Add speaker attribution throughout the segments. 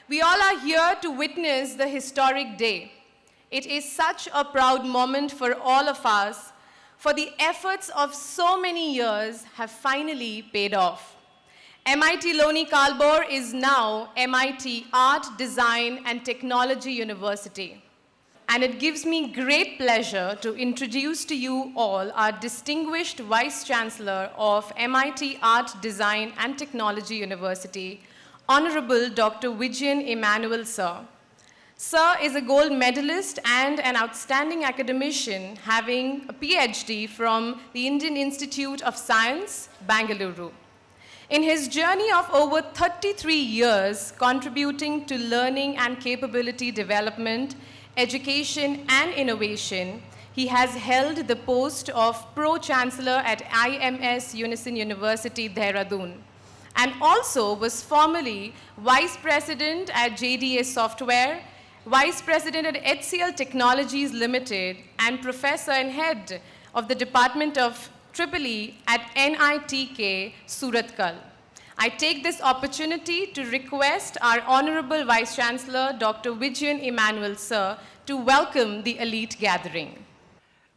Speaker 1: We all are here to witness the historic day. It is such a proud moment for all of us, for the efforts of so many years have finally paid off. MIT Loni Kalbor is now MIT Art, Design and Technology University. And it gives me great pleasure to introduce to you all our distinguished Vice Chancellor of MIT Art, Design and Technology University, Honorable Dr. Vijayan Emmanuel Sir. Sir is a gold medalist and an outstanding academician having a PhD from the Indian Institute of Science, Bangalore. In his journey of over 33 years contributing to learning and capability development, education and innovation, he has held the post of Pro-Chancellor at IMS Unison University, Dehradun, and also was formerly Vice President at JDA Software, Vice President at HCL Technologies Limited, and Professor and Head of the Department of EEE at NITK, Surathkal. I take this opportunity to request our Honorable Vice Chancellor, Dr. Vijayan Emmanuel Sir, to welcome the elite gathering.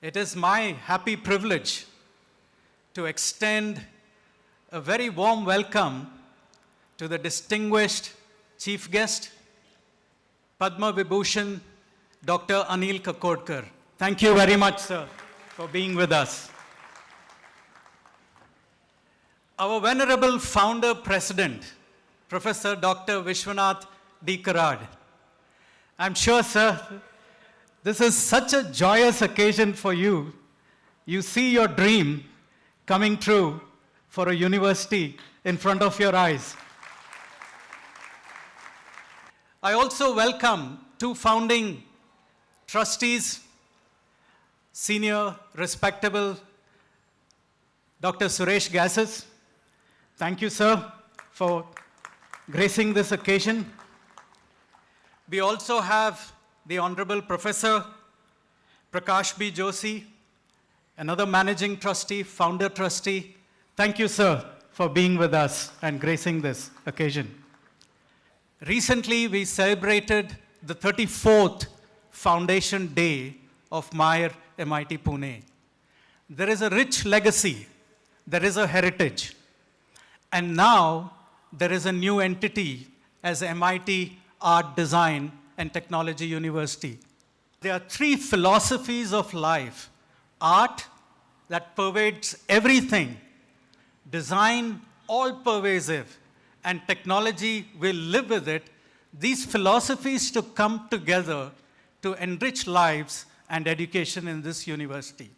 Speaker 2: It is my happy privilege to extend a very warm welcome to the distinguished chief guest, Padma Vibhushan, Dr. Anil Kakodkar. Thank you very much, sir, for being with us. Our venerable founder president, Professor Dr. Vishwanath D. Karad. I'm sure, sir, this is such a joyous occasion for you. You see your dream coming true for a university in front of your eyes. I also welcome two founding trustees, senior, respectable Dr. Suresh Gasses. Thank you, sir, for gracing this occasion. We also have the Honorable Professor Prakash B. Joshi, another managing trustee, founder trustee. Thank you, sir, for being with us and gracing this occasion. Recently, we celebrated the 34th Foundation Day of MIRE MIT Pune. There is a rich legacy, there is a heritage. And now, there is a new entity as MIT Art, Design and Technology University. There are three philosophies of life. Art, that pervades everything. Design, all-pervasive. And technology will live with it. These philosophies to come together to enrich lives and education in this university.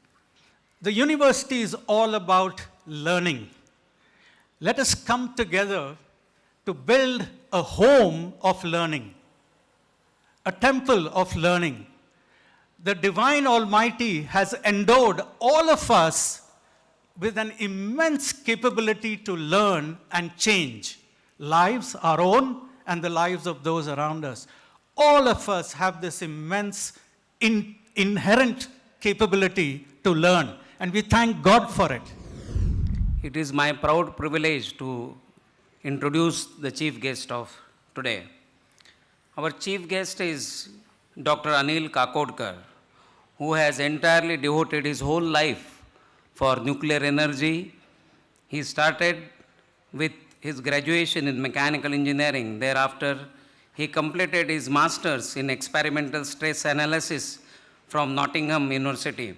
Speaker 2: The university is all about learning. Let us come together to build a home of learning, a temple of learning. The Divine Almighty has endowed all of us with an immense capability to learn and change lives, our own and the lives of those around us. All of us have this immense inherent capability to learn, and we thank God for it.
Speaker 3: It is my proud privilege to introduce the chief guest of today. Our chief guest is Dr. Anil Kakodkar, who has entirely devoted his whole life for nuclear energy. He started with his graduation in mechanical engineering. Thereafter, he completed his master's in experimental stress analysis from Nottingham University.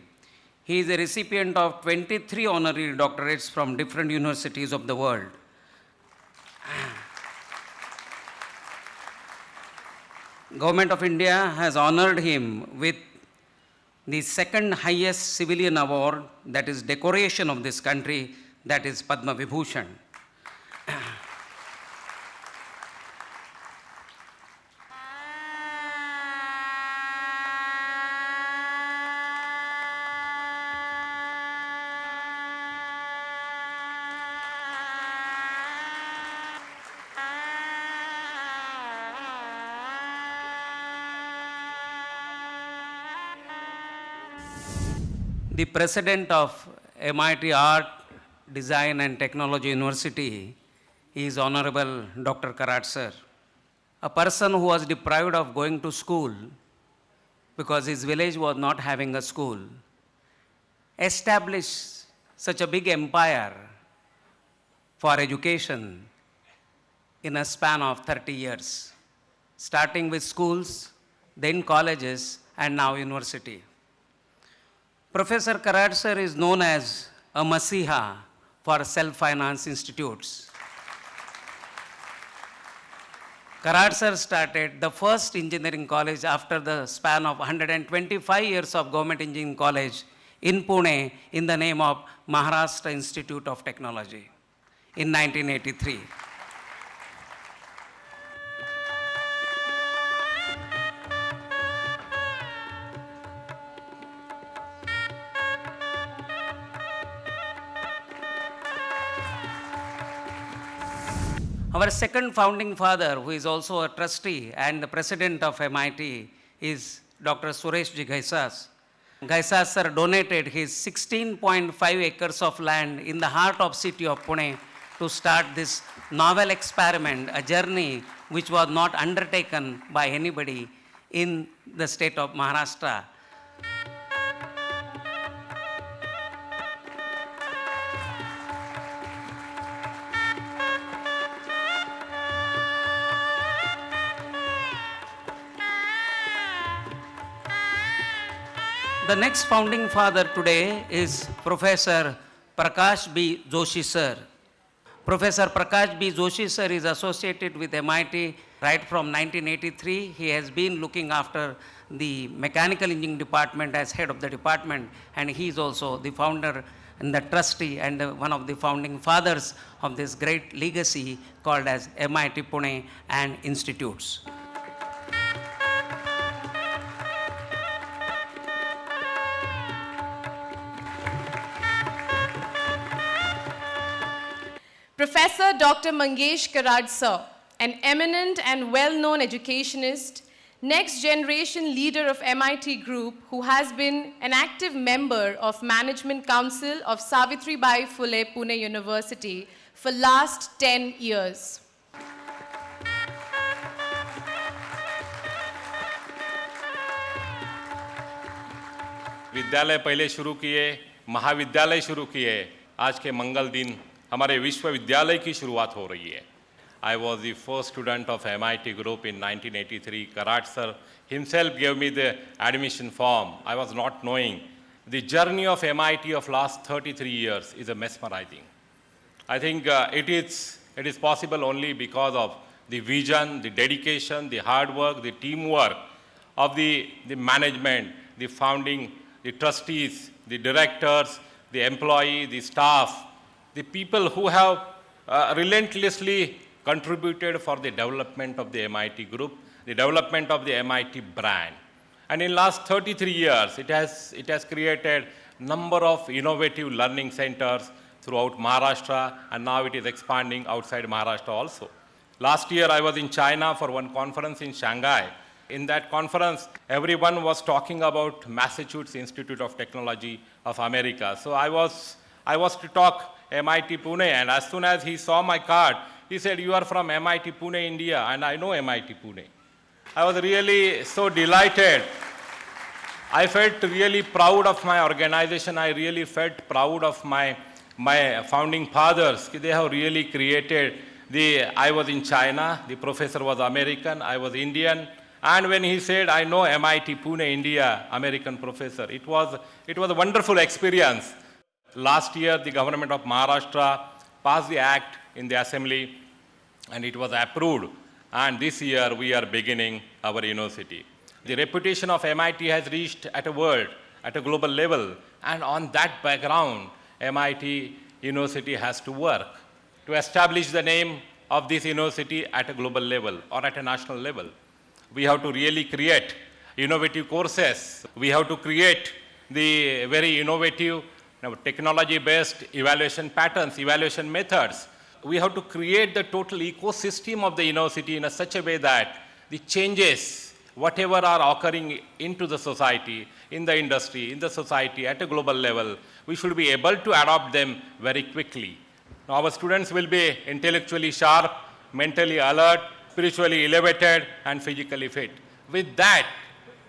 Speaker 3: He is a recipient of 23 honorary doctorates from different universities of the world. Government of India has honored him with the second highest civilian award, that is decoration of this country, that is Padma Vibhushan. The president of MIT Art, Design and Technology University is Honorable Dr. Karad sir. a person who was deprived of going to school because his village was not having a school, established such a big empire for education in a span of 30 years, starting with schools, then colleges, and now university. Professor Karad sir is known as a masiha for self-finance institutes. Karad sir started the first engineering college after the span of 125 years of government engineering college in Pune in the name of Maharashtra Institute of Technology in 1983. Our second founding father, who is also a trustee and the president of MIT, is Dr. Suresh G. Gaisas. Gaisas sir donated his 16.5 acres of land in the heart of city of Pune to start this novel experiment, a journey which was not undertaken by anybody in the state of Maharashtra. The next founding father today is Professor Prakash B. Joshi sir. Professor Prakash B. Joshi sir is associated with MIT right from 1983. He has been looking after the mechanical engineering department as head of the department, and he is also the founder and the trustee and one of the founding fathers of this great legacy called as MIT Pune and Institutes.
Speaker 1: Professor Dr. Mangesh Karad sir, an eminent and well-known educationist, next-generation leader of MIT Group, who has been an active member of Management Council of Savitribai Phule Pune University for last 10 years.
Speaker 4: विद्यालय पहले शुरू किए, महाविद्यालय शुरू किए, आज के मंगल दिन हमारे विश्वविद्यालय की शुरुआत हो रही है. I was the first student of MIT Group in 1983. Karad sir himself gave me the admission form. I was not knowing. The journey of MIT of last 33 years is a mesmerizing. I think it is possible only because of the vision, the dedication, the hard work, the teamwork of the management, the founding, the trustees, the directors, the employee, the staff, the people who have relentlessly contributed for the development of the MIT Group, the development of the MIT brand. And in last 33 years, it has created number of innovative learning centers throughout Maharashtra, and now it is expanding outside Maharashtra also. Last year, I was in China for one conference in Shanghai. In that conference, everyone was talking about Massachusetts Institute of Technology of America. So I was to talk MIT Pune, and as soon as he saw my card, he said, "You are from MIT Pune, India," and I know MIT Pune. I was really so delighted. I felt really proud of my organization. I really felt proud of my founding fathers. They have really created I was in China, the professor was American, I was Indian, and when he said, "I know MIT Pune, India," American professor, it was a wonderful experience. Last year, the government of Maharashtra passed the act in the assembly, and it was approved. And this year, we are beginning our university. The reputation of MIT has reached at a global level. And on that background, MIT University has to work to establish the name of this university at a global level or at a national level. We have to really create innovative courses. We have to create the very innovative technology-based evaluation patterns, evaluation methods. We have to create the total ecosystem of the university in such a way that the changes, whatever are occurring into the society, in the industry, in the society, at a global level, we should be able to adopt them very quickly. Now, our students will be intellectually sharp, mentally alert, spiritually elevated, and physically fit. With that,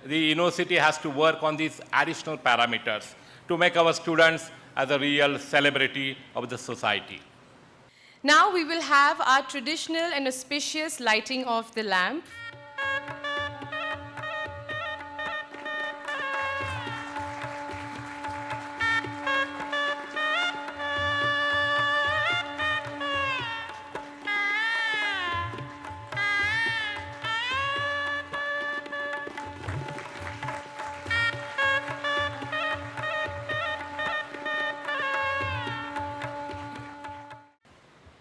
Speaker 4: the university has to work on these additional parameters to make our students as a real celebrity of the society.
Speaker 1: Now we will have our traditional and auspicious lighting of the lamp.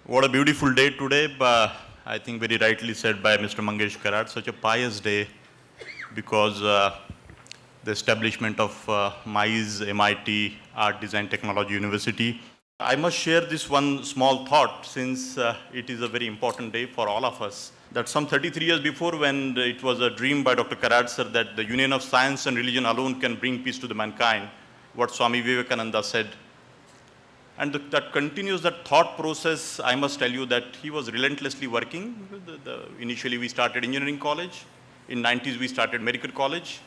Speaker 5: What a beautiful day today. I think very rightly said by Mr. Mangesh Karat, such a pious day because the establishment of MISE, MIT, Art Design Technology University. I must share this one small thought since it is a very important day for all of us. That some 33 years before, when it was a dream by Dr. Karat sir that the union of science and religion alone can bring peace to the mankind, what Swami Vivekananda said. And that continues that thought process. I must tell you that he was relentlessly working. Initially, we started engineering college. In 90s, we started medical college.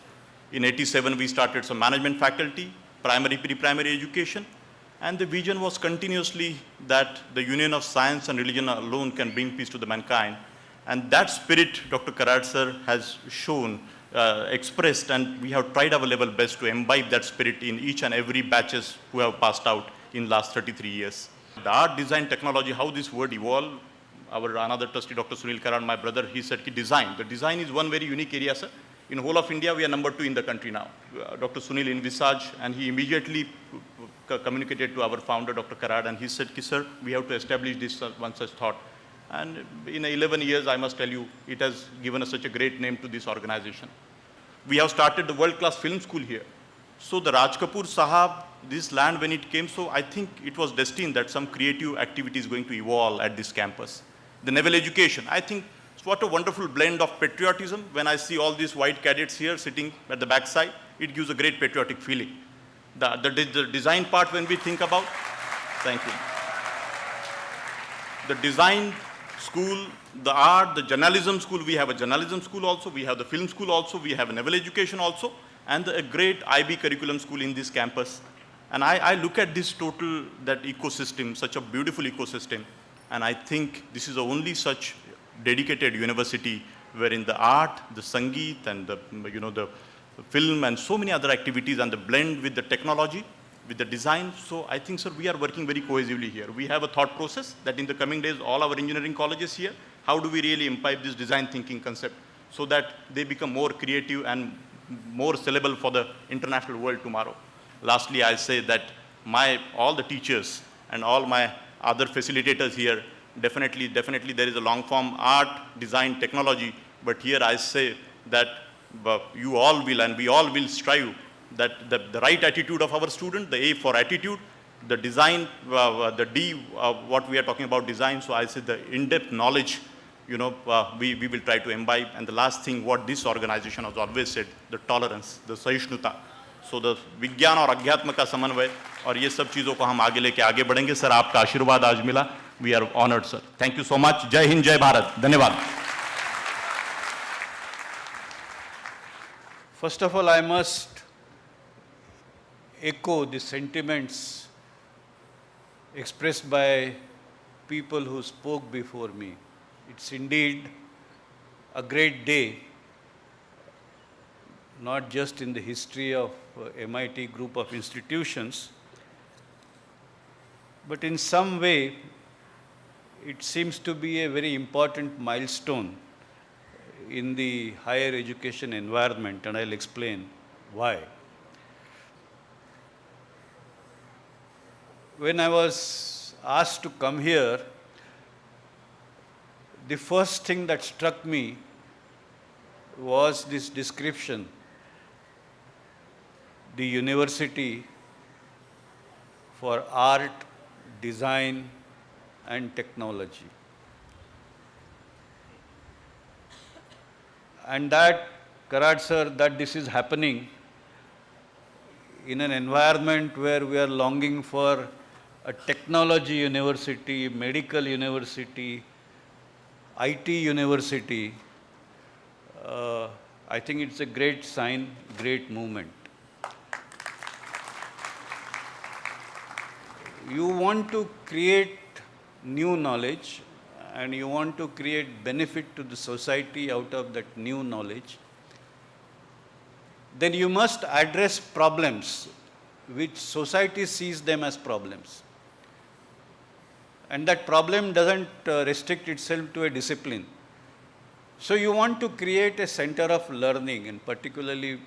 Speaker 5: In 87, we started some management faculty, primary, pre-primary education. And the vision was continuously that the union of science and religion alone can bring peace to the mankind. And that spirit, Dr. Karat sir has shown, expressed, and we have tried our level best to imbibe that spirit in each and every batches who have passed out in last 33 years. The art, design, technology, how this word evolved, our another trustee, Dr. Sunil Karan, my brother, he said, design. The design is one very unique area, sir. In whole of India, we are number 2 in the country now. Dr. Sunil envisaged, and he immediately communicated to our founder, Dr. Karat, and he said, sir, we have to establish this one such thought. And in 11 years, I must tell you, it has given us such a great name to this organization. We have started the world-class film school here. So the Raj Kapoor Sahab, this land when it came, so I think it was destined that some creative activity is going to evolve at this campus. The naval education, I think what a wonderful blend of patriotism. When I see all these white cadets here sitting at the backside, it gives a great patriotic feeling. The design part when we think about, thank you. The design school, the art, the journalism school, we have a journalism school also, we have the film school also, we have a naval education also, and a great IB curriculum school in this campus. And I look at this total, that ecosystem, such a beautiful ecosystem, and I think this is the only such dedicated university wherein the art, the Sangeet, and the film and so many other activities and the blend with the technology, with the design. So I think, sir, we are working very cohesively here. We have a thought process that in the coming days, all our engineering colleges here, how do we really imbibe this design thinking concept so that they become more creative and more sellable for the international world tomorrow. Lastly, I say that all the teachers and all my other facilitators here, definitely there is a long form art, design, technology, but here I say that you all will and we all will strive that the right attitude of our student, the A for attitude, the design, the D, what we are talking about design, so I say the in-depth knowledge, we will try to imbibe. And the last thing, what this organization has always said, the tolerance, the सहिष्णुता. So the विज्ञान और अध्यात्म का समन्वय और ये सब चीज़ों को हम आगे लेके आगे बढ़ेंगे. सर, आपका आशीर्वाद आज मिला. We are honored, sir. Thank you so much. जय हिंद, जय भारत. धन्यवाद.
Speaker 6: First of all, I must echo the sentiments expressed by people who spoke before me. It's indeed a great day, not just in the history of MIT group of institutions, but in some way, it seems to be a very important milestone in the higher education environment, and I'll explain why. When I was asked to come here, the first thing that struck me was this description, the University for Art, Design and Technology. And that, Karat sir, that this is happening in an environment where we are longing for a technology university, medical university, IT university, I think it's a great sign, great movement. You want to create new knowledge and you want to create benefit to the society out of that new knowledge, then you must address problems which society sees them as problems. And that problem doesn't restrict itself to a discipline. So you want to create a center of learning, and particularly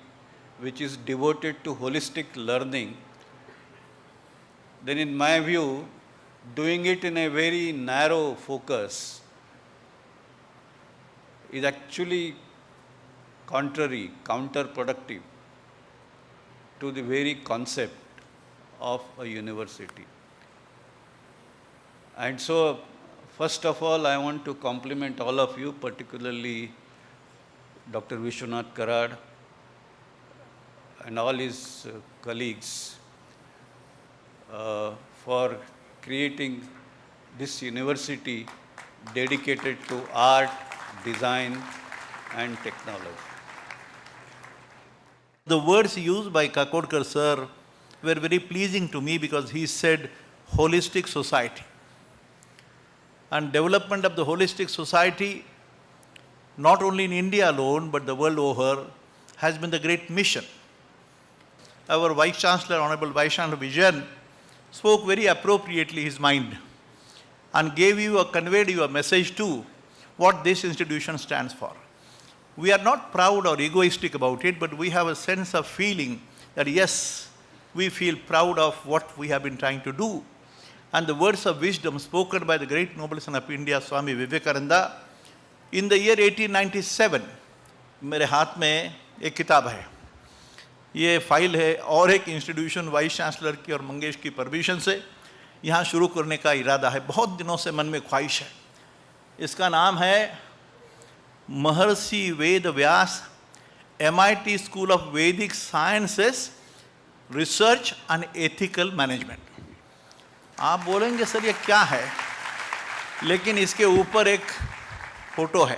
Speaker 6: which is devoted to holistic learning. Then in my view, doing it in a very narrow focus is actually counterproductive to the very concept of a university. And so, first of all, I want to compliment all of you, particularly Dr. Vishwanath Karad and all his colleagues for creating this university dedicated to art, design, and technology.
Speaker 7: The words used by Kakodkar sir were very pleasing to me because he said holistic society. And development of the holistic society, not only in India alone, but the world over, has been the great mission. Our Vice Chancellor, Honorable Vice Chancellor Vijayan, spoke very appropriately his mind and conveyed you a message too, what this institution stands for. We are not proud or egoistic about it, but we have a sense of feeling that yes, we feel proud of what we have been trying to do. And the words of wisdom spoken by the great noble son of India, Swami Vivekananda, in the year 1897, मेरे हाथ में एक किताब है, ये file है और एक इंस्टीट्यूशन वाइस चांसलर की और मंगेश की परमिशन से यहाँ शुरू करने का इरादा है, बहुत दिनों से मन में ख्वाहिश है. इसका नाम है महर्षि Ved Vyas MIT school of वैदिक sciences research and ethical management. आप बोलेंगे सर ये क्या है, लेकिन इसके ऊपर एक फोटो है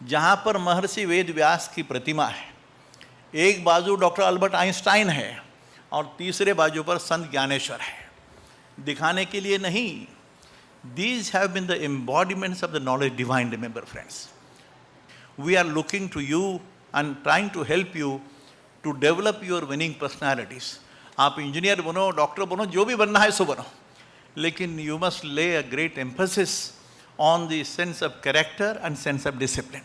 Speaker 7: जहाँ पर महर्षि वेद व्यास की प्रतिमा है. एक बाजू डॉक्टर अल्बर्ट आइंस्टाइन है और तीसरे बाजू पर संत ज्ञानेश्वर है. दिखाने के लिए नहीं, these have been the embodiments of the knowledge divine. Remember friends, we are looking to you and trying to help you to develop your winning personalities. आप इंजीनियर बनो, डॉक्टर बनो, जो भी बनना है सो बनो, लेकिन you must lay a great emphasis on the sense of character and sense of discipline.